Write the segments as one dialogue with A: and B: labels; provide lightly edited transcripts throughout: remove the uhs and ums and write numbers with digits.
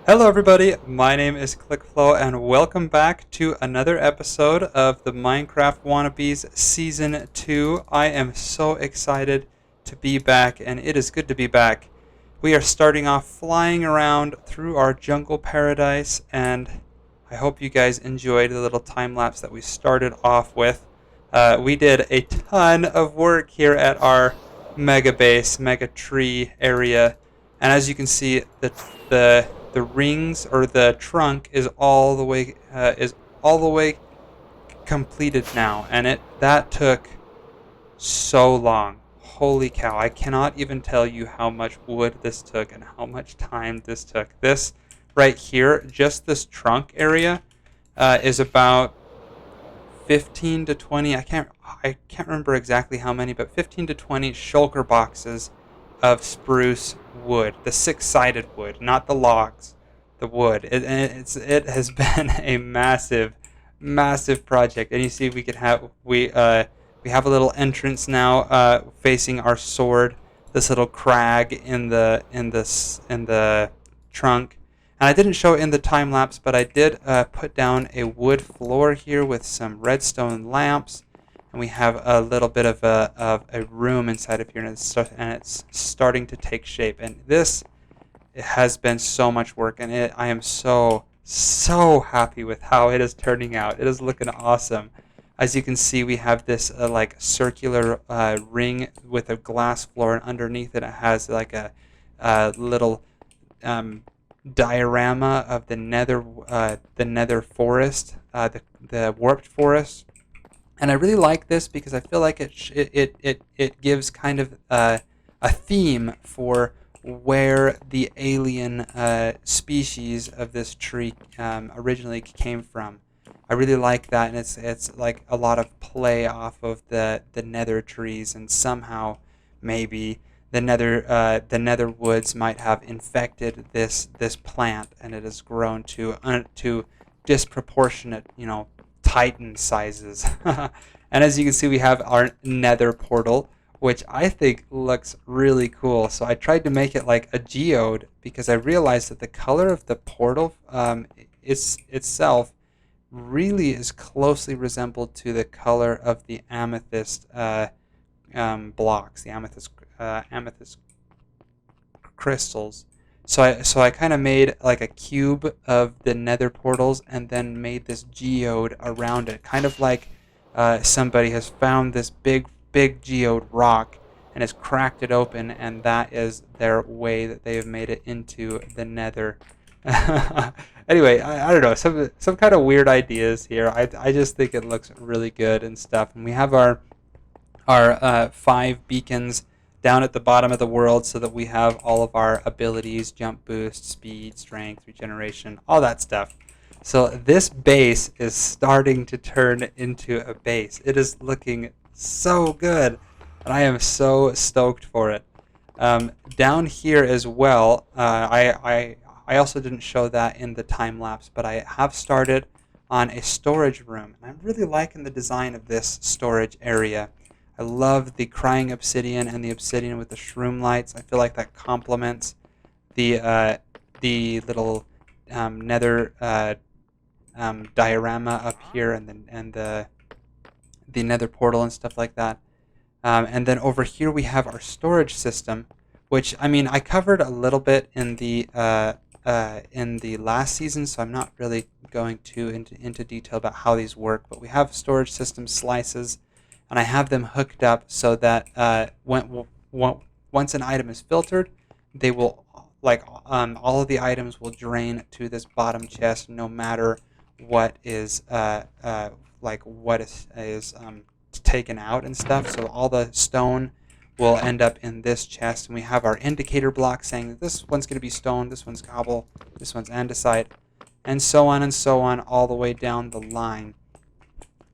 A: Hello, everybody. My name is ClickFlow, and welcome back to another episode of the Minecraft WannaB's Season 2. I am so excited to be back, and it is good to be back. We are starting off flying around through our jungle paradise, and I hope you guys enjoyed the little time lapse that we started off with. We did a ton of work here at our mega base, mega tree area, and as you can see, the rings or the trunk is all the way completed now, and it that took so long. Holy cow! I cannot even tell you how much wood this took and how much time this took. This right here, just this trunk area, is about 15 to 20. I can't remember exactly how many, but 15 to 20 shulker boxes of spruce wood, the six-sided wood, not the logs, the wood. It has been a massive project. And you see, we have a little entrance now, facing our sword. This little crag in the trunk. And I didn't show it in the time lapse, but I did put down a wood floor here with some redstone lamps, and we have a little bit of a room inside of here, and it's starting to take shape. And this, it has been so much work, and I am so happy with how it is turning out. It is looking awesome. As you can see, we have this like circular ring with a glass floor, and underneath it, it has like a little diorama of the nether forest, the warped forest. And I really like this because I feel like it gives kind of a theme for where the alien species of this tree originally came from. I really like that, and it's like a lot of play off of the nether trees, and somehow maybe the nether woods might have infected this plant, and it has grown to disproportionate, titan sizes. And as you can see, we have our nether portal, which I think looks really cool. So I tried to make it like a geode because I realized that the color of the portal itself really is closely resembled to the color of the amethyst blocks, the amethyst crystals. So I kind of made like a cube of the nether portals and then made this geode around it, kind of like somebody has found this big geode rock and has cracked it open, and that is their way that they have made it into the nether. Anyway, I don't know, some kind of weird ideas here. I just think it looks really good and stuff. And we have our 5 beacons down at the bottom of the world so that we have all of our abilities: jump boost, speed, strength, regeneration, all that stuff. So this base is starting to turn into a base. It is looking so good, and I am so stoked for it. Down here as well, I also didn't show that in the time lapse, but I have started on a storage room, and I'm really liking the design of this storage area. I love the crying obsidian and the obsidian with the shroom lights. I feel like that complements the little nether diorama up here, and the nether portal and stuff like that. And then over here we have our storage system, which, I mean, I covered a little bit in the last season, so I'm not really going into detail about how these work. But we have storage system slices, and I have them hooked up so that once an item is filtered, they will, like, all of the items will drain to this bottom chest, no matter what is taken out and stuff. So all the stone will end up in this chest, and we have our indicator block saying that this one's going to be stone, this one's cobble, this one's andesite, and so on all the way down the line.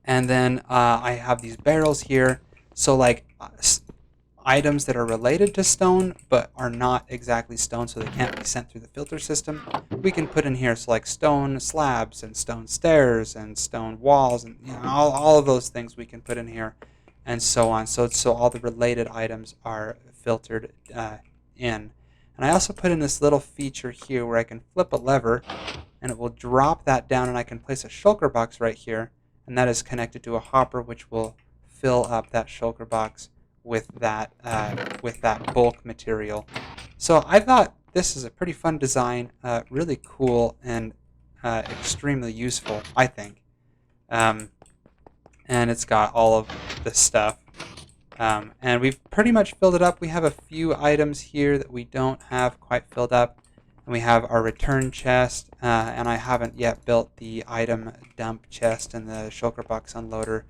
A: And then I have these barrels here, so like items that are related to stone but are not exactly stone, so they can't be sent through the filter system, we can put in here. So like stone slabs and stone stairs and stone walls, and all of those things we can put in here, and so on. So all the related items are filtered in. And And I also put in this little feature here where I can flip a lever and it will drop that down, and I can place a shulker box right here, and that is connected to a hopper which will fill up that shulker box with that bulk material. So I thought this is a pretty fun design, really cool and extremely useful, I think. Um, and it's got all of this stuff. And we've pretty much filled it up. We have a few items here that we don't have quite filled up. And we have our return chest, and I haven't yet built the item dump chest and the shulker box unloader.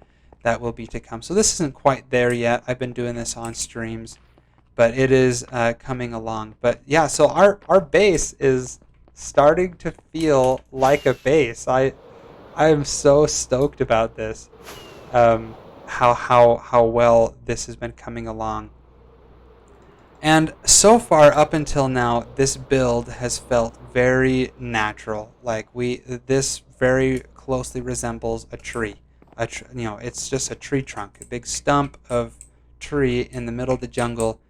A: That will be to come. So this isn't quite there yet. I've been doing this on streams, but it is coming along. But yeah, so our base is starting to feel like a base. I am so stoked about this. How well this has been coming along. And so far, up until now, this build has felt very natural. Like this very closely resembles a tree. It's just a tree trunk, a big stump of tree in the middle of the jungle.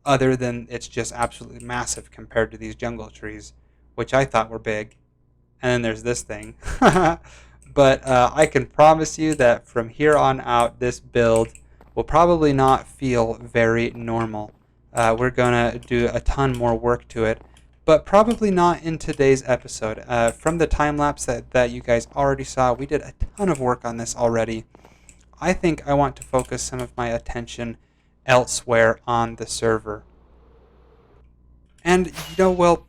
A: Other than it's just absolutely massive compared to these jungle trees, which I thought were big. And then there's this thing. But I can promise you that from here on out, this build will probably not feel very normal. We're going to do a ton more work to it, but probably not in today's episode. From the time-lapse that you guys already saw, we did a ton of work on this already. I think I want to focus some of my attention elsewhere on the server. And, well,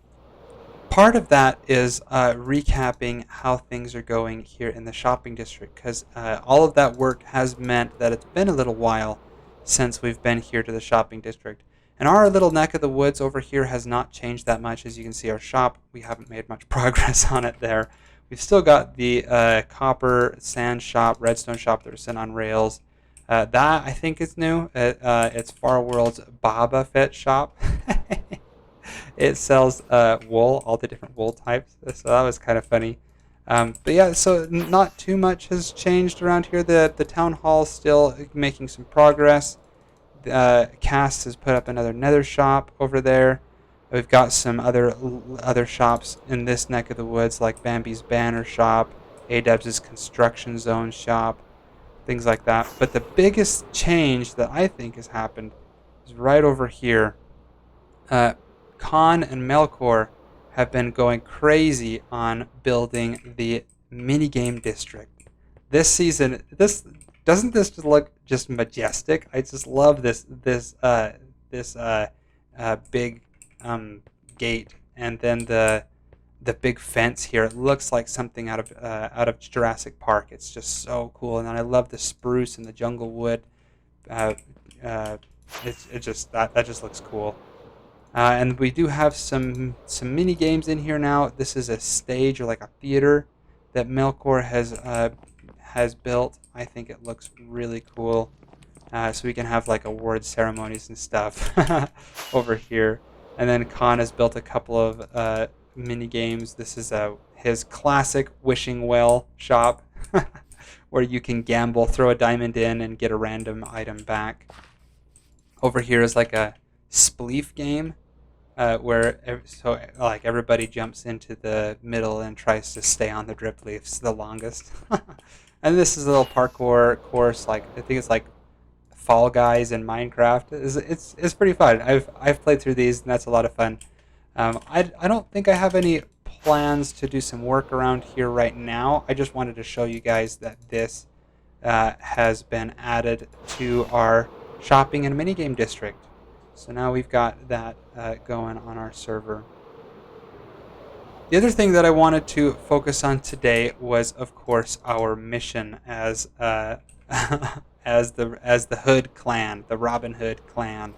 A: part of that is recapping how things are going here in the shopping district, because all of that work has meant that it's been a little while since we've been here to the shopping district. And our little neck of the woods over here has not changed that much. As you can see, our shop, we haven't made much progress on it there. We've still got the copper sand shop, redstone shop that was sent on rails. That, I think, is new. It's Far World's Boba Fett shop. It sells wool, all the different wool types. So that was kind of funny. But yeah, so not too much has changed around here. The town hall is still making some progress. Cast has put up another nether shop over there. We've got some other shops in this neck of the woods, like Bambi's Banner shop, A-Dubs' Construction Zone shop, things like that. But the biggest change that I think has happened is right over here. Khan and Melkor have been going crazy on building the minigame district. This season, doesn't this just look just majestic? I just love this big gate, and then the big fence here. It looks like something out of Jurassic Park. It's just so cool, and then I love the spruce and the jungle wood. That just looks cool. And we do have some mini games in here now. This is a stage, or like a theater, that Melkor has built. I think it looks really cool. So we can have like award ceremonies and stuff over here. And then Khan has built a couple of mini games. This is his classic wishing well shop, where you can gamble, throw a diamond in, and get a random item back. Over here is like a spleef game, where everybody jumps into the middle and tries to stay on the drip leaves the longest. And this is a little parkour course, like I think it's like Fall Guys in Minecraft. It's pretty fun. I've played through these, and that's a lot of fun. I don't think I have any plans to do some work around here right now. I just wanted to show you guys that this has been added to our shopping and minigame district. So now we've got that going on our server. The other thing that I wanted to focus on today was, of course, our mission as as the Hood clan, the Robin Hood clan.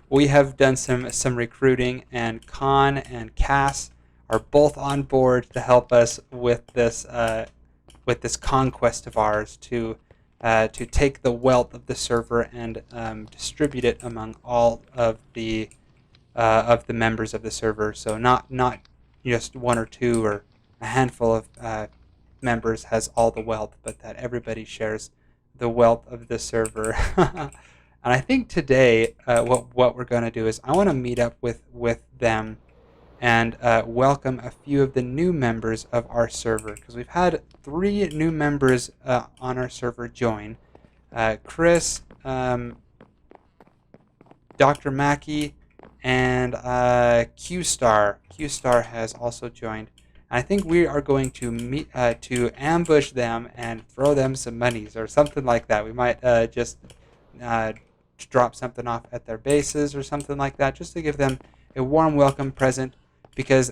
A: We have done some recruiting, and Khan and Cass are both on board to help us with this conquest of ours to take the wealth of the server and distribute it among all of the members of the server. So not just one or two or a handful of members has all the wealth, but that everybody shares the wealth of the server. And I think today, what we're going to do is I want to meet up with them and welcome a few of the new members of our server, because we've had 3 new members on our server join. Chris, Dr. Mackey, and Q-Star. Q-Star has also joined. I think we are going to meet to ambush them and throw them some monies or something like that. We might just drop something off at their bases or something like that, just to give them a warm welcome present. Because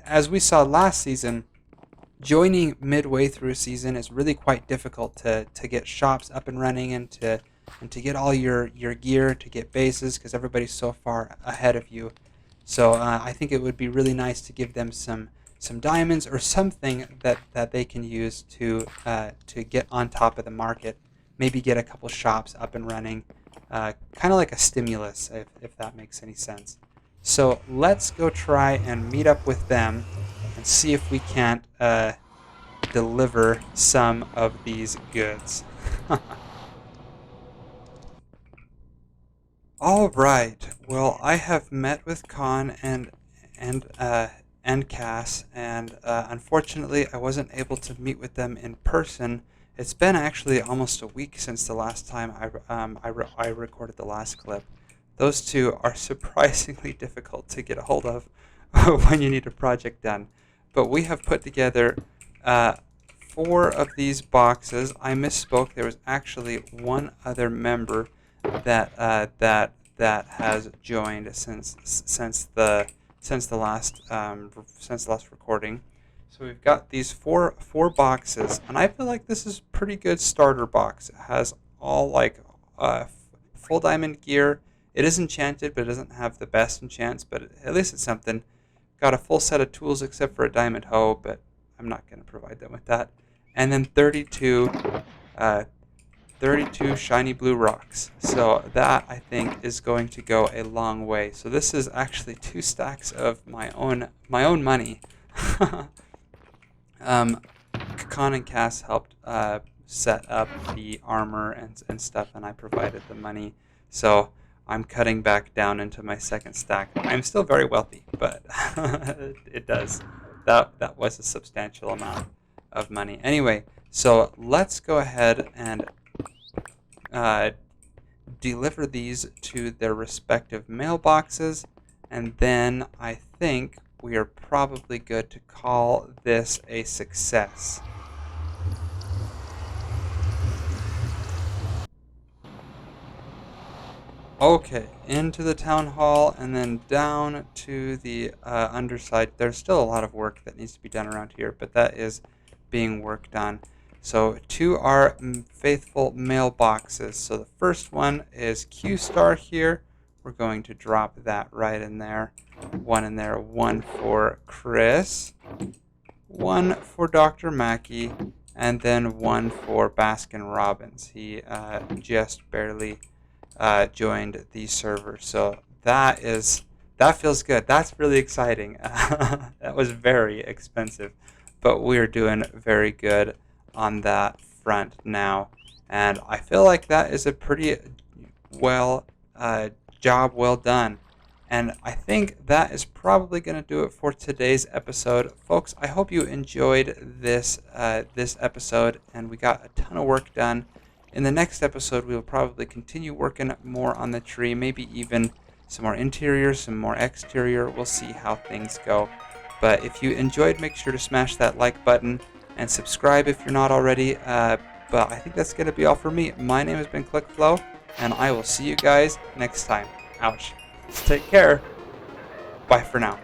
A: as we saw last season, joining midway through a season is really quite difficult to get shops up and running and to get all your gear, to get bases, because everybody's so far ahead of you. So I think it would be really nice to give them some diamonds or something that they can use to get on top of the market. Maybe get a couple shops up and running, kind of like a stimulus, if that makes any sense. So let's go try and meet up with them and see if we can't deliver some of these goods. All right. Well, I have met with Khan and Cass, and unfortunately, I wasn't able to meet with them in person. It's been actually almost a week since the last time I recorded the last clip. Those two are surprisingly difficult to get a hold of when you need a project done. But we have put together 4 of these boxes. I misspoke. There was actually one other member that has joined since the last recording. So we've got these four boxes, and I feel like this is a pretty good starter box. It has all like full diamond gear. It is enchanted, but it doesn't have the best enchants, but at least it's something. Got a full set of tools except for a diamond hoe, but I'm not going to provide them with that. And then 32 shiny blue rocks. So that, I think, is going to go a long way. So this is actually 2 stacks of my own money. Khan and Cass helped set up the armor and stuff, and I provided the money. So I'm cutting back down into my second stack. I'm still very wealthy, but that was a substantial amount of money. Anyway, so let's go ahead and deliver these to their respective mailboxes, and then I think we are probably good to call this a success. Okay, into the town hall and then down to the underside. There's still a lot of work that needs to be done around here, but that is being worked on. So to our faithful mailboxes. So the first one is Q-Star here. We're going to drop that right in there. One in there. One for Chris. One for Dr. Mackey. And then one for Baskin Robbins. He just barely joined the server. So that feels good. That's really exciting. That was very expensive. But we're doing very good on that front now, and I feel like that is a pretty job well done. And I think that is probably going to do it for today's episode, folks. I hope you enjoyed this episode, and we got a ton of work done. In the next episode, we will probably continue working more on the tree, maybe even some more interior, some more exterior. We'll see how things go. But if you enjoyed, make sure to smash that like button and subscribe if you're not already. But I think that's going to be all for me. My name has been ClickFlow, and I will see you guys next time. Ouch. Take care. Bye for now.